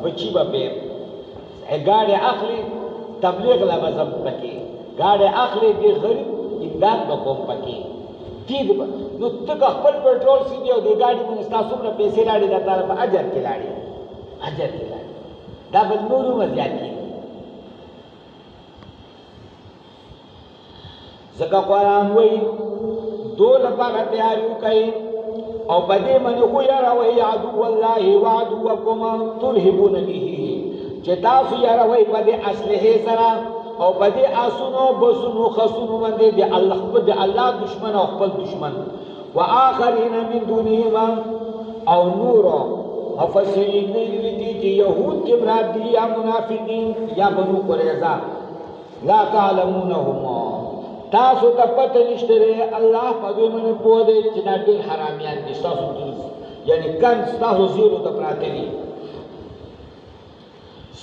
بچی با بیم گاڑی اخلی تبلیغ لبزم پکی گاڑی اخلی دی غریب امداد بکوم پکی تید با نو تک اخپل پیٹرول سی دیو دی گاڑی من استاسوم نا پیسے لاڑی دا طرف اجر کی لاڑی دا بل نورو مزیاد کی زکا قرآن وی دو لپاق تیاریو کئی او بدے من خو یروی عدو اللہ وعدوکم ترہبون بیہی چه تاسو یروی بدے اسلحے سرا او بدے آسونو بسونو خسونو من دے اللہ دشمن او خپل دشمن و آخرین من دونیما او نورو مفسرین نیلی دی یہود کے مراد دی یا منافقین یا بنو قریظہ لا تعلمونہم تاسو ته پته نشته ری الله په دې باندې پوه دی چې دا ډېر حرامیان دي ستاسو یعنی کنز ستاسو زیرو ته پراته دي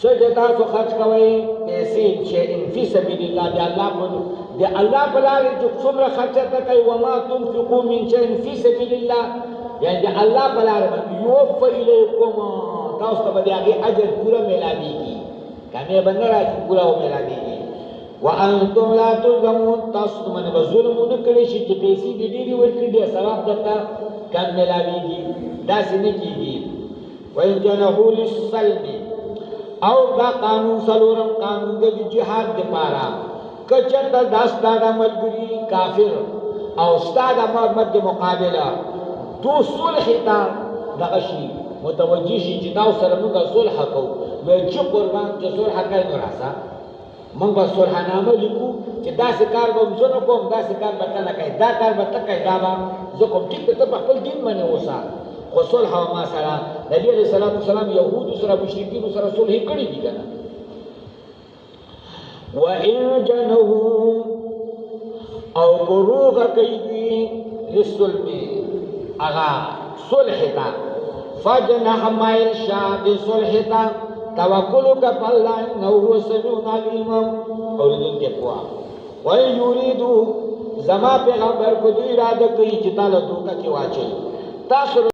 څه چې تاسو خرڅ کوئ پیسې چې فی سبیل الله د الله په لارې چې څومره خرچه ته کوئ وما تنفقوا من شیء فی سبیل الله یعنی د الله په لارې باندې یوفى الیکم تاسو ته به د هغې اجر پوره میلاویږي کمې به نه راځي پوره ومیلاویږي وانتم لا تظلمون تاسو من بظلم نکړي چې پیسې دې ډېری ورکړي دې ثواب درته کم ملاويږي داسې نه کیږي وان جنحوا للسلم او دا قانون سلورم قانون د جهاد لپاره کچته داستا د ملګری کافر او استاد محمد مقابله دو صلح ته دغه شي متوجه شي چې دا سره موږ صلح کوو نو چې قربان چې صلح کوي نو راځه من با صلحنامه لیکو چې داسې کار به زه نه کوم داسې کار به ته نه کوې دا کار به ته کوې دا به زه کوم ټیک ته په خپل دین باندې اوسه خو صلح وما سره نبي علیه الصلاة والسلام یهودو سره مشرکینو سره صلح کړي دي که نه وإن جنحوا او بروغه کوي دوی للسلم هغه صلح ته فجنح مایل شه د صلح ته توکلو کا پاللہ انہو هو سمیع علیم اوریدن کے پوا وی یوریدو زما پیغمبر کو دو ارادہ کئی چتا لدو کا کی واچے تاثر